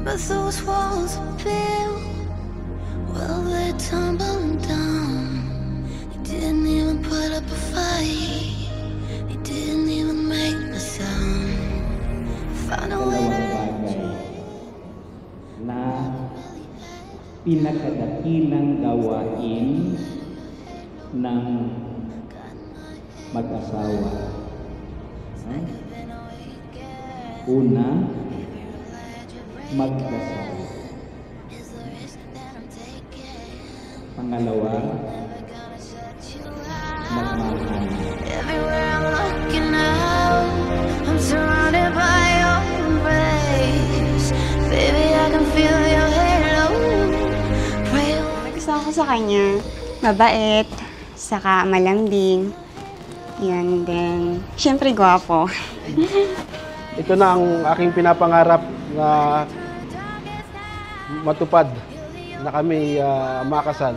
But those walls feel, well, they're tumbling down. You didn't even put up a fight. You didn't even make a sound. Find a way to na pinakadakilang gawain ng mag-asawa. Una, magdasal. Pangalawa, magmahal. everywhere I'm looking now. I'm surrounded by your embrace. Baby, I can feel your halo. Pray Gusto ko sa kanya, mabait, saka malambing. Yan din. Siyempre, gwapo. Ito na ang aking pinapangarap na matupad na kami makasal.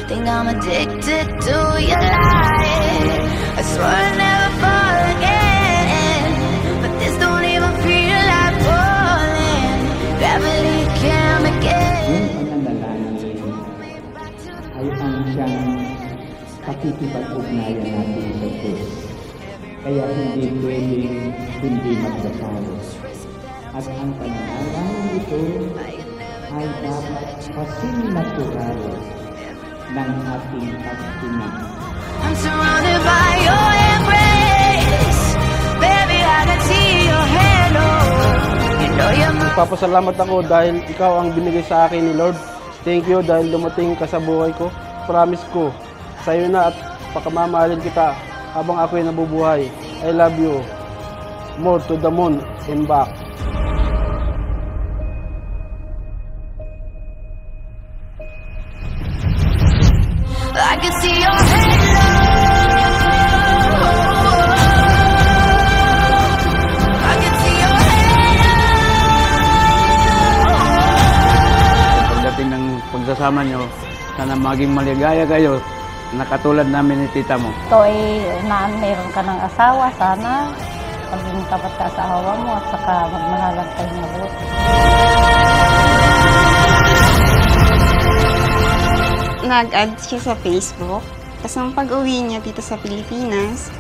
think I'm addicted to your light. I swear I'll never fall again, but this don't even feel like falling. Gravity can't make it. Yung pananalangin ay ang siyang pakikipag-ugnayan natin sa Diyos. Kaya hindi pwedeng hindi magdasal. At ang pananalangin ito ay dapat kasing natural ng ating pagtinag. I'm surrounded by your embrace. Baby, I can see your halo. You know you're my... Nagpapasalamat ako dahil ikaw ang binigay sa akin ni Lord. Thank you dahil dumating ka sa buhay ko. Promise ko, sa iyo na at pakamamahalin kita habang ako'y nabubuhay. I love you. More to the moon and back. I can see your halo. I can see your halo. Pagdating ng pagsasama nyo, sana maging maligaya kayo na katulad namin ni tita mo. Ito ay mayroon ka ng asawa, sana maging tapat ka sa asawa mo at saka magmahalan kayo mabuti. Nag-add siya sa Facebook. Tapos nung pag-uwi niya dito sa Pilipinas,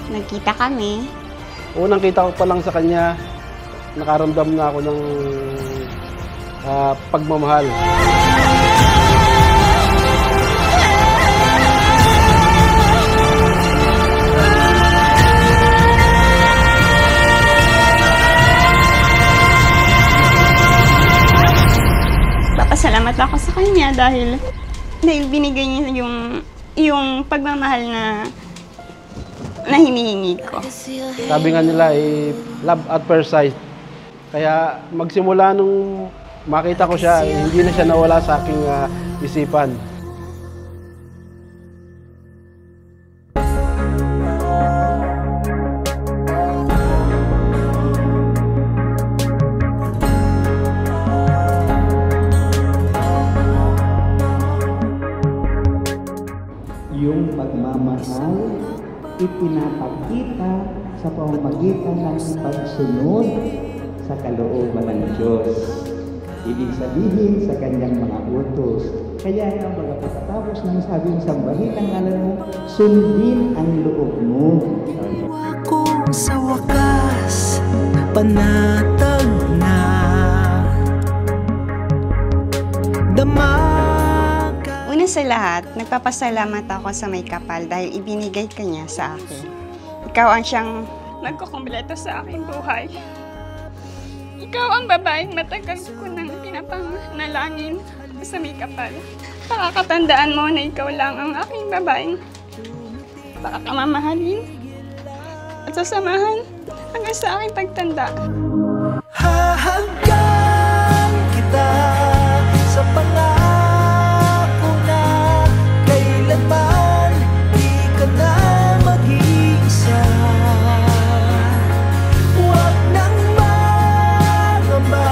nagkita kami. Unang kita ko pa lang sa kanya, nakaramdam na ako ng pagmamahal. Papasalamat ako sa kanya dahil binigay niya yung pagmamahal na hinihingi ko. Sabi nga nila love at first sight. Kaya magsimula nung makita ko siya, hindi na siya nawala sa aking isipan. Yung pagmamahal ipinapakita sa pamamagitan ng pagsunod sa kalooban ng Diyos. Ibig sabihin sa kanyang mga utos. Kaya nga mga pagkatapos ng sabing sambahin ang ngalan mo, sundin ang loob mo. Ako sa wakas, panatag na Una sa lahat, nagpapasalamat ako sa may kapal dahil ibinigay ka niya sa akin. Ikaw ang siyang nagkukumpleto sa aking buhay. Ikaw ang babaeng matagal ko nang pinapanalangin sa may kapal. Pakakatandaan mo na ikaw lang ang aking babaeng pakakamamahalin at sasamahan hanggang sa aking pagtanda. hahanggang kita sa pangako na kailanman di ka na mag-iisa. Huwag nang mangamba.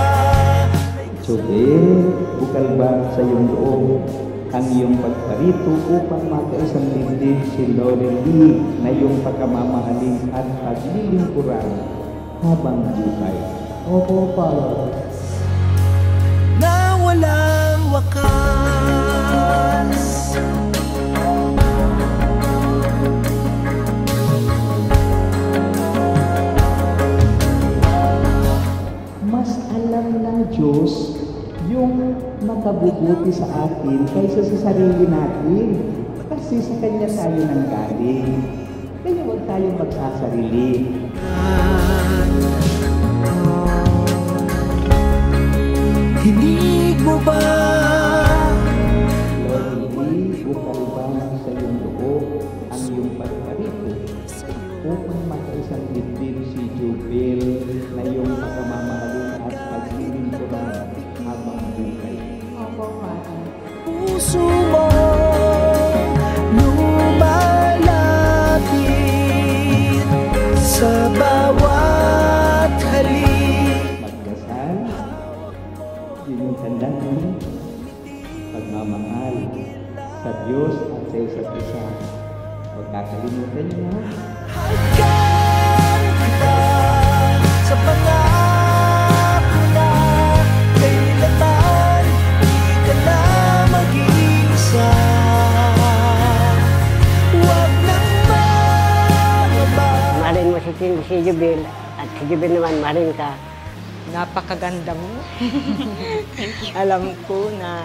Sulit, bukal ba sa iyong loob ang iyong pagparito upang makaisang lindig si Loren Lee na iyong pagkamamahalin at paglilingkuran habang buhay? Opo, Father. wakas. Mas alam ng Diyos yung makabubuti sa atin kaysa sa sarili natin. Kasi sa Kanya tayo nanggaling. Kaya huwag tayong magsasarili. Dinig mo ba? Lord, hindi ukalibangan sa iyong loob ang iyong pagparito upang makaisang dibdib si Jubel na iyong pagmamahalin at paglilingkuran habang buhay. Puso mo lumalapit sa bawat halik. Magdasal, yun yung tanda ng pagmamahal sa Diyos at sa isa't isa. Huwag kakalimutan niyo na. Hagkan kita sa pangako na kailanman di ka na mag-iisa. Huwag nang mangamba. Mahalin mo si Jubel at si Jubel naman mahalin ka. Napakaganda mo. Alam ko na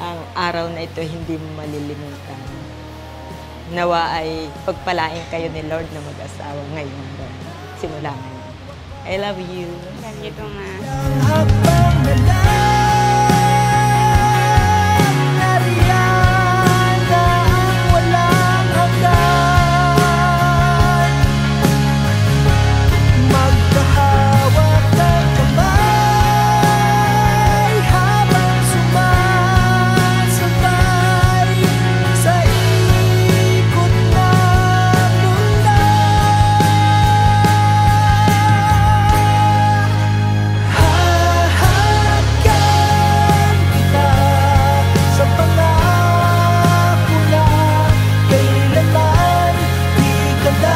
ang araw na ito hindi mo malilimutan. Nawa ay pagpalain kayo ni Lord na mag-asawa ngayon. Simula ngayon. I love you. Love you too, Ma. Ang hakbang na lang nariyan na ang walang hanggan. Magkahawak ng kamay habang sumasabay sa ikot ng mundo. Hahagkan kita sa pangako na kailanman di ka na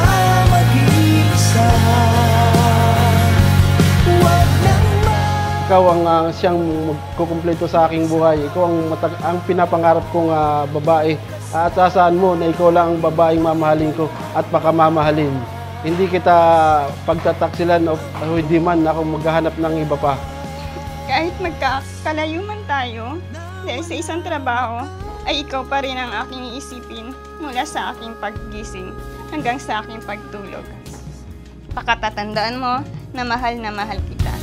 mag-iisa. Huwag nang Ikaw ang siyang magkukumpleto sa aking buhay. Ikaw ang pinapangarap kong babae. At asahan mo na ikaw lang ang babaeng mamahalin ko at pakamamahalin. Hindi kita pagtataksilan o hindi man ako maghahanap ng iba pa. Kahit magkakalayo man tayo, dahil sa isang trabaho, ay ikaw pa rin ang aking iisipin mula sa aking paggising hanggang sa aking pagtulog. Pakatatandaan mo na mahal kita.